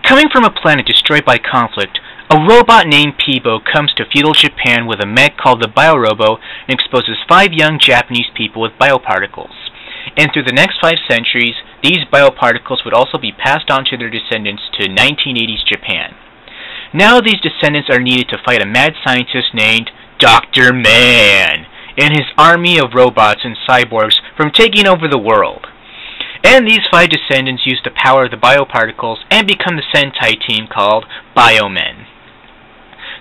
Coming from a planet destroyed by conflict, a robot named Peebo comes to feudal Japan with a mech called the Biorobo and exposes 5 young Japanese people with bioparticles. And through the next 5 centuries, these bioparticles would also be passed on to their descendants to 1980s Japan. Now these descendants are needed to fight a mad scientist named Dr. Man and his army of robots and cyborgs from taking over the world. And these 5 descendants use the power of the bioparticles and become the Sentai team called Biomen.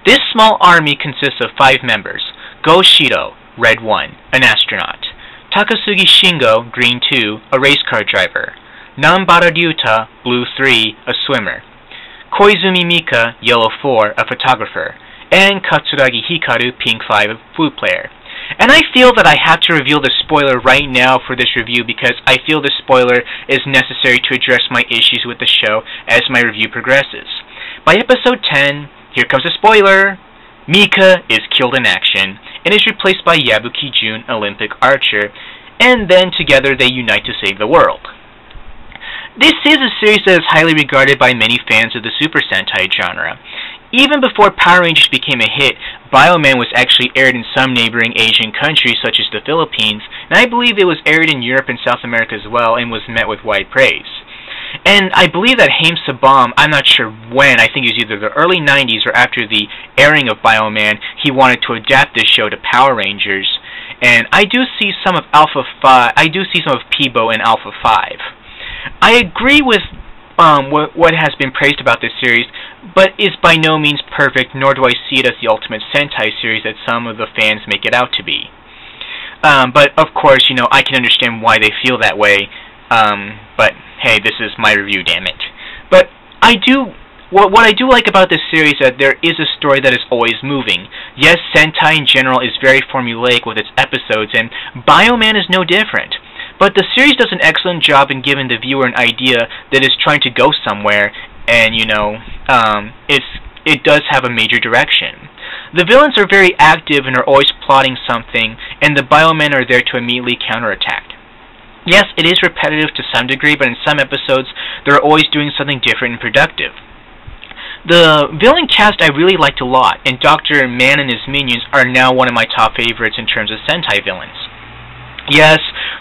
This small army consists of 5 members: Go Shiro, Red 1, an astronaut; Takasugi Shingo, Green 2, a race car driver; Nanbara Ryuta, Blue 3, a swimmer; Koizumi Mika, Yellow 4, a photographer; and Katsuragi Hikaru, Pink 5, a flute player. And I feel that I have to reveal the spoiler right now for this review because I feel the spoiler is necessary to address my issues with the show as my review progresses. By episode 10, here comes a spoiler! Mika is killed in action and is replaced by Yabuki Jun, Olympic archer, and then together they unite to save the world. This is a series that is highly regarded by many fans of the Super Sentai genre. Even before Power Rangers became a hit, Bioman was actually aired in some neighboring Asian countries such as the Philippines, and I believe it was aired in Europe and South America as well and was met with wide praise. And I believe that Haim Sabam, I'm not sure when, I think it was either the early 90s or after the airing of Bioman, he wanted to adapt this show to Power Rangers. And I do see some of Peebo in Alpha 5. I agree with what has been praised about this series, but is by no means perfect, nor do I see it as the ultimate Sentai series that some of the fans make it out to be. But of course, I can understand why they feel that way. But hey, this is my review, damn it. But what I do like about this series is that there is a story that is always moving. Yes, Sentai in general is very formulaic with its episodes, and Bioman is no different. But the series does an excellent job in giving the viewer an idea that is trying to go somewhere, and it does have a major direction. The villains are very active and are always plotting something, and the Biomen are there to immediately counterattack. Yes, it is repetitive to some degree, but in some episodes, they're always doing something different and productive. The villain cast I really liked a lot, and Dr. Man and his minions are now one of my top favorites in terms of Sentai villains. Yes,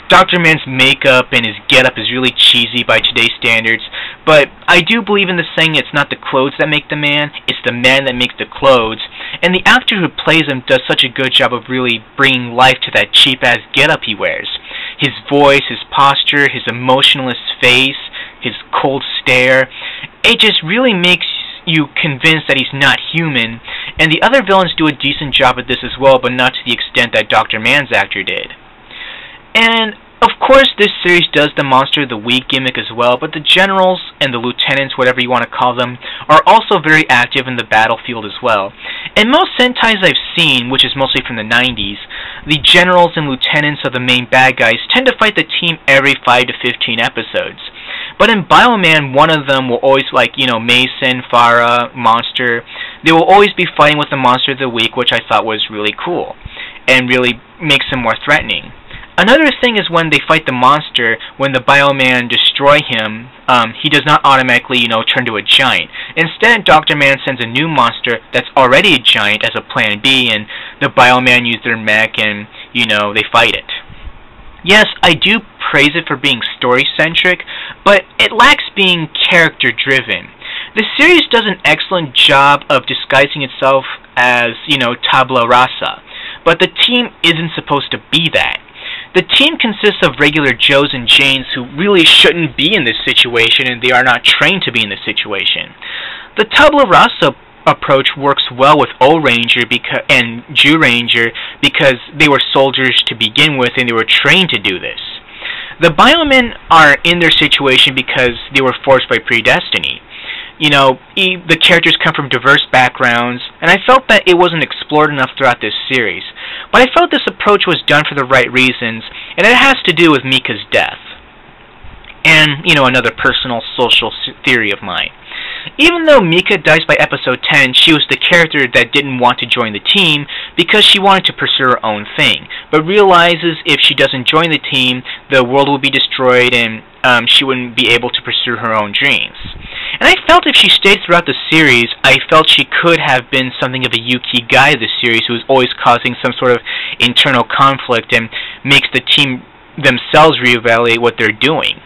Dr. Man's makeup and his getup is really cheesy by today's standards, but I do believe in the saying it's not the clothes that make the man, it's the man that makes the clothes, and the actor who plays him does such a good job of really bringing life to that cheap-ass getup he wears. His voice, his posture, his emotionless face, his cold stare, it just really makes you convinced that he's not human, and the other villains do a decent job at this as well, but not to the extent that Dr. Man's actor did. And, of course, this series does the Monster of the Week gimmick as well, but the generals and the lieutenants, whatever you want to call them, are also very active in the battlefield as well. In most Sentais I've seen, which is mostly from the 90s, the generals and lieutenants of the main bad guys tend to fight the team every 5 to 15 episodes. But in Bioman, one of them will always, Mason, Farah, Monster, they will always be fighting with the Monster of the Week, which I thought was really cool, and really makes them more threatening. Another thing is when they fight the monster, when the Bioman destroy him, he does not automatically, turn to a giant. Instead, Dr. Man sends a new monster that's already a giant as a plan B, and the Bioman use their mech and, they fight it. Yes, I do praise it for being story-centric, but it lacks being character-driven. The series does an excellent job of disguising itself as, tabula rasa, but the team isn't supposed to be that. The team consists of regular Joes and Janes who really shouldn't be in this situation, and they are not trained to be in this situation. The tabula rasa approach works well with O-Ranger and Jew-Ranger because they were soldiers to begin with and they were trained to do this. The Biomen are in their situation because they were forced by predestiny. The characters come from diverse backgrounds, and I felt that it wasn't explored enough throughout this series. But I felt this approach was done for the right reasons, and it has to do with Mika's death. And, another personal social theory of mine. Even though Mika dies by episode 10, she was the character that didn't want to join the team because she wanted to pursue her own thing, but realizes if she doesn't join the team, the world will be destroyed and she wouldn't be able to pursue her own dreams. And I felt if she stayed throughout the series, I felt she could have been something of a Yuki guy of the series who was always causing some sort of internal conflict and makes the team themselves reevaluate what they're doing.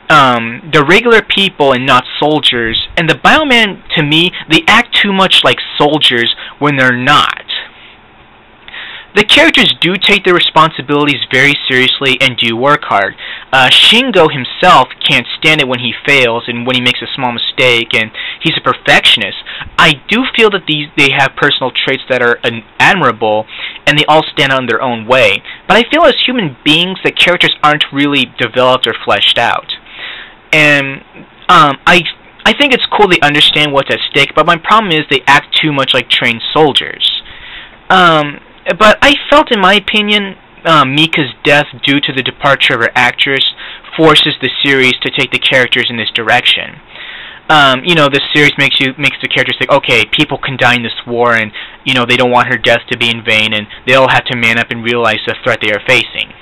They're regular people and not soldiers, and the Bioman, to me, they act too much like soldiers when they're not. The characters do take their responsibilities very seriously and do work hard. Shingo himself can't stand it when he fails and when he makes a small mistake, and he's a perfectionist. I do feel that they have personal traits that are admirable, and they all stand out in their own way. But I feel as human beings, the characters aren't really developed or fleshed out. And I think it's cool they understand what's at stake, but my problem is they act too much like trained soldiers. But I felt, in my opinion, Mika's death due to the departure of her actress forces the series to take the characters in this direction. The series makes the characters think, okay, people can die in this war, and they don't want her death to be in vain, and they all have to man up and realize the threat they are facing.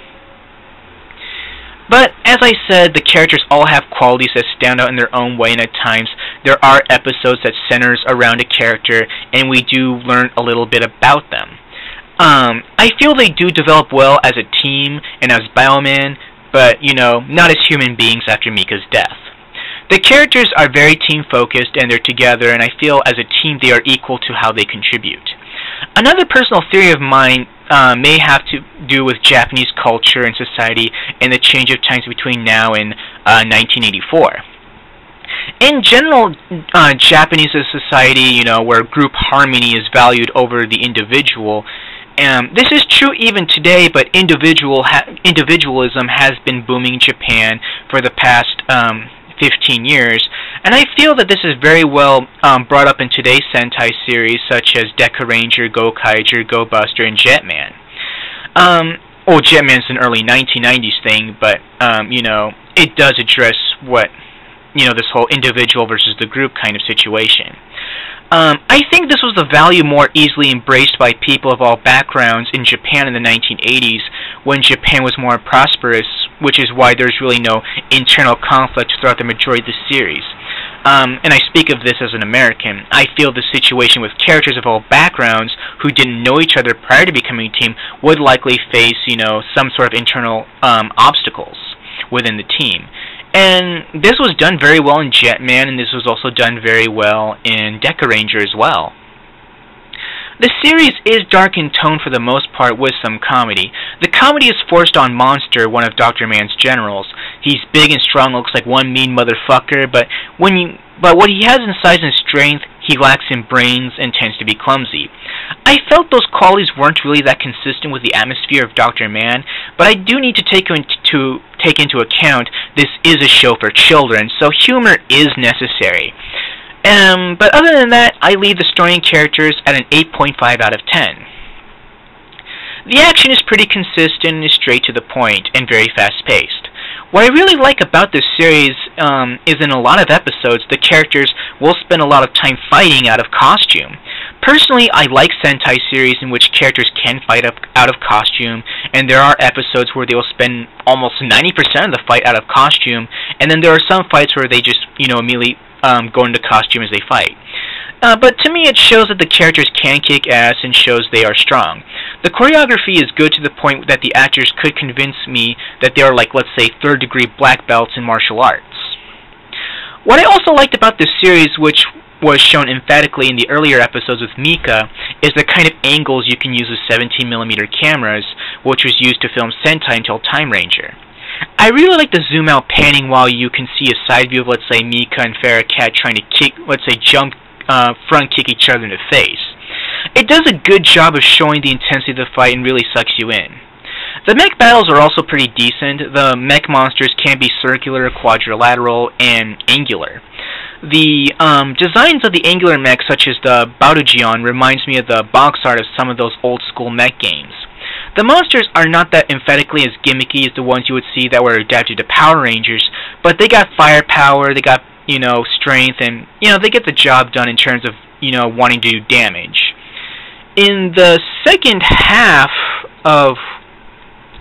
But, as I said, the characters all have qualities that stand out in their own way, and at times there are episodes that centers around a character, and we do learn a little bit about them. I feel they do develop well as a team and as Bioman, but, not as human beings after Mika's death. The characters are very team-focused, and they're together, and I feel as a team they are equal to how they contribute. Another personal theory of mine may have to do with Japanese culture and society and the change of times between now and 1984. In general, Japanese society, where group harmony is valued over the individual, this is true even today, but individualism has been booming in Japan for the past 15 years, and I feel that this is very well brought up in today's Sentai series, such as Deca Ranger, Go Kaiger, Go Buster, and Jetman. Jetman's an early 1990s thing, but, it does address what, this whole individual versus the group kind of situation. I think this was the value more easily embraced by people of all backgrounds in Japan in the 1980s, when Japan was more prosperous, which is why there's really no internal conflict throughout the majority of the series. And I speak of this as an American. I feel the situation with characters of all backgrounds who didn't know each other prior to becoming a team would likely face, some sort of internal obstacles within the team. And this was done very well in Jetman, and this was also done very well in Deca Ranger as well. The series is dark in tone for the most part, with some comedy. The comedy is forced on Monster, one of Dr. Man's generals. He's big and strong, looks like one mean motherfucker, but what he has in size and strength, he lacks in brains and tends to be clumsy. I felt those qualities weren't really that consistent with the atmosphere of Dr. Man, but I do need to take into account this is a show for children, so humor is necessary. But other than that, I leave the story and characters at an 8.5 out of 10. The action is pretty consistent and is straight to the point and very fast-paced. What I really like about this series is in a lot of episodes, the characters will spend a lot of time fighting out of costume. Personally, I like Sentai series in which characters can fight out of costume, and there are episodes where they will spend almost 90% of the fight out of costume, and then there are some fights where they just, immediately go into costume as they fight. But to me, it shows that the characters can kick ass and shows they are strong. The choreography is good to the point that the actors could convince me that they are like, let's say, third-degree black belts in martial arts. What I also liked about this series, which was shown emphatically in the earlier episodes with Mika, is the kind of angles you can use with 17mm cameras, which was used to film Sentai until Time Ranger. I really like the zoom-out panning while you can see a side view of, let's say, Mika and Farrah Cat trying to jump front kick each other in the face. It does a good job of showing the intensity of the fight and really sucks you in. The mech battles are also pretty decent. The mech monsters can be circular, quadrilateral, and angular. The designs of the angular mech, such as the Barujion, reminds me of the box art of some of those old-school mech games. The monsters are not that emphatically as gimmicky as the ones you would see that were adapted to Power Rangers, but they got firepower, they got, strength, and, they get the job done in terms of, wanting to do damage. In the second half of...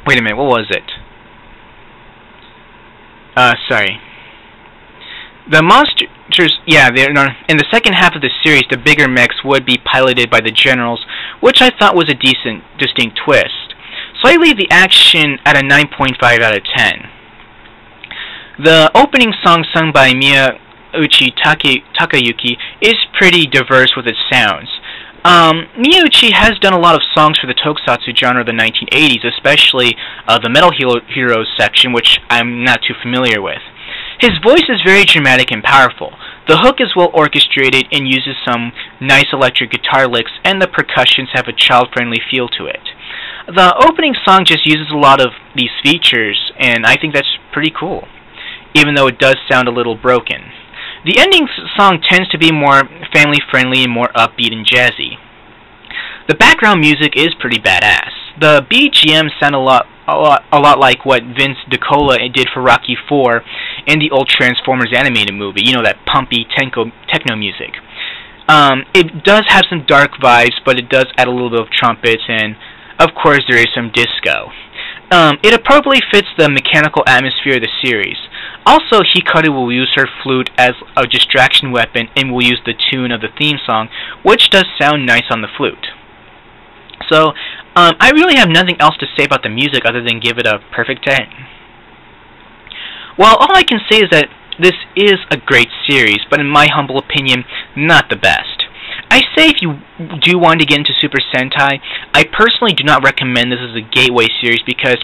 Wait a minute, what was it? Sorry. The monster... in the second half of the series, the bigger mechs would be piloted by the generals, which I thought was a decent, distinct twist. So I leave the action at a 9.5 out of 10. The opening song sung by Miyauchi Takayuki is pretty diverse with its sounds. Miyauchi has done a lot of songs for the tokusatsu genre of the 1980s, especially the Metal Heroes section, which I'm not too familiar with. His voice is very dramatic and powerful. The hook is well orchestrated and uses some nice electric guitar licks, and the percussions have a child-friendly feel to it. The opening song just uses a lot of these features, and I think that's pretty cool, even though it does sound a little broken. The ending song tends to be more family-friendly and more upbeat and jazzy. The background music is pretty badass. The BGM sound a lot like what Vince DiCola did for Rocky IV in the old Transformers animated movie. You know, that pumpy techno music. It does have some dark vibes, but it does add a little bit of trumpets, and of course there is some disco. It appropriately fits the mechanical atmosphere of the series. Also, Hikaru will use her flute as a distraction weapon and will use the tune of the theme song, which does sound nice on the flute. So, I really have nothing else to say about the music other than give it a perfect 10. Well, all I can say is that this is a great series, but in my humble opinion, not the best. I say if you do want to get into Super Sentai, I personally do not recommend this as a gateway series because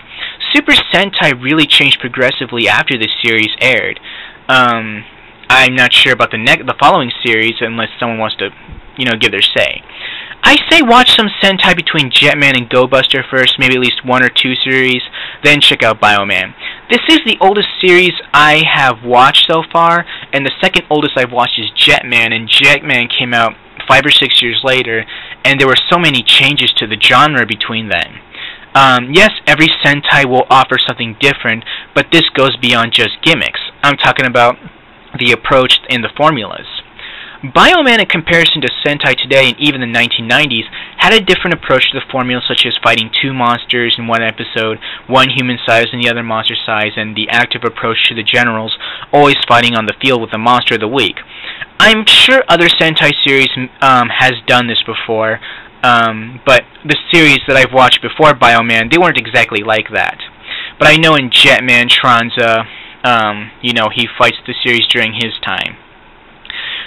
Super Sentai really changed progressively after this series aired. I'm not sure about the following series unless someone wants to, give their say. I say watch some Sentai between Jetman and Go Buster first, maybe at least 1 or 2 series, then check out Bioman. This is the oldest series I have watched so far, and the second oldest I've watched is Jetman, and Jetman came out 5 or 6 years later, and there were so many changes to the genre between them. Yes, every Sentai will offer something different, but this goes beyond just gimmicks. I'm talking about the approach and the formulas. Bioman, in comparison to Sentai today and even the 1990s, had a different approach to the formula, such as fighting 2 monsters in one episode, one human size and the other monster size, and the active approach to the generals, always fighting on the field with the monster of the week. I'm sure other Sentai series has done this before, but the series that I've watched before Bioman, they weren't exactly like that. But I know in Jetman, Tronza, he fights the series during his time.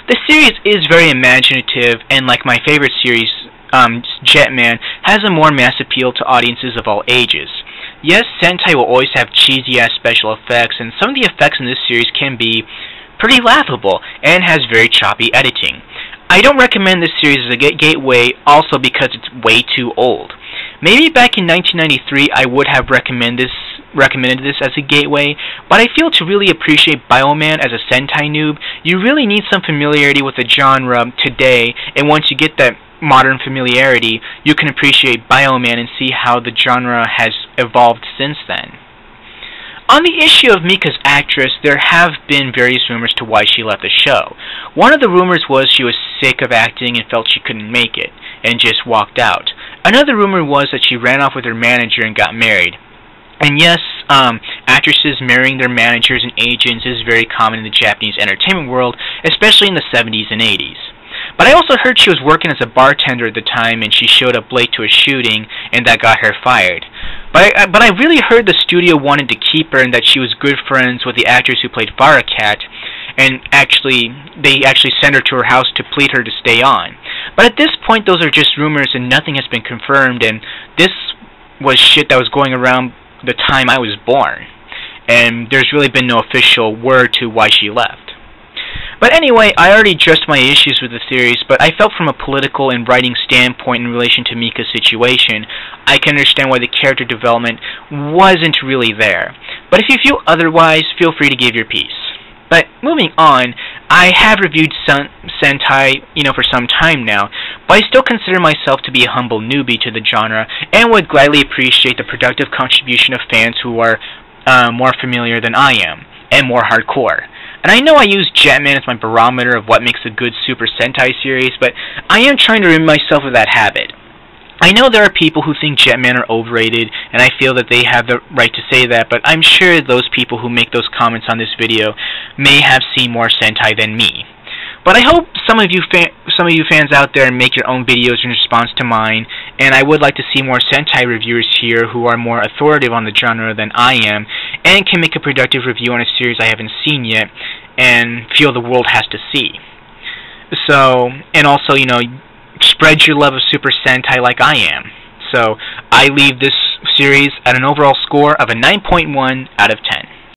The series is very imaginative, and like my favorite series, Jetman, has a more mass appeal to audiences of all ages. Yes, Sentai will always have cheesy-ass special effects, and some of the effects in this series can be pretty laughable, and has very choppy editing. I don't recommend this series as a gateway, also because it's way too old. Maybe back in 1993 I would have recommended this as a gateway, but I feel to really appreciate Bioman as a Sentai noob, you really need some familiarity with the genre today, and once you get that modern familiarity, you can appreciate Bioman and see how the genre has evolved since then. On the issue of Mika's actress, there have been various rumors to why she left the show. One of the rumors was she was sick of acting and felt she couldn't make it, and just walked out. Another rumor was that she ran off with her manager and got married. And yes, actresses marrying their managers and agents is very common in the Japanese entertainment world, especially in the 70s and 80s. But I also heard she was working as a bartender at the time, and she showed up late to a shooting, and that got her fired. But I really heard the studio wanted to keep her, and that she was good friends with the actress who played Farakat, and they actually sent her to her house to plead her to stay on. But at this point, those are just rumors, and nothing has been confirmed, and this was shit that was going around the time I was born, and there's really been no official word to why she left. But anyway, I already addressed my issues with the series, but I felt from a political and writing standpoint in relation to Mika's situation, I can understand why the character development wasn't really there. But if you feel otherwise, feel free to give your piece. But moving on, I have reviewed Sentai, for some time now, but I still consider myself to be a humble newbie to the genre, and would gladly appreciate the productive contribution of fans who are more familiar than I am, and more hardcore. And I know I use Jetman as my barometer of what makes a good Super Sentai series, but I am trying to rid myself of that habit. I know there are people who think Jetman are overrated, and I feel that they have the right to say that, but I'm sure those people who make those comments on this video may have seen more Sentai than me. But I hope some of you fans out there make your own videos in response to mine, and I would like to see more Sentai reviewers here who are more authoritative on the genre than I am, and can make a productive review on a series I haven't seen yet, and feel the world has to see. So, and also, you know, spread your love of Super Sentai like I am. So, I leave this series at an overall score of a 9.1 out of 10.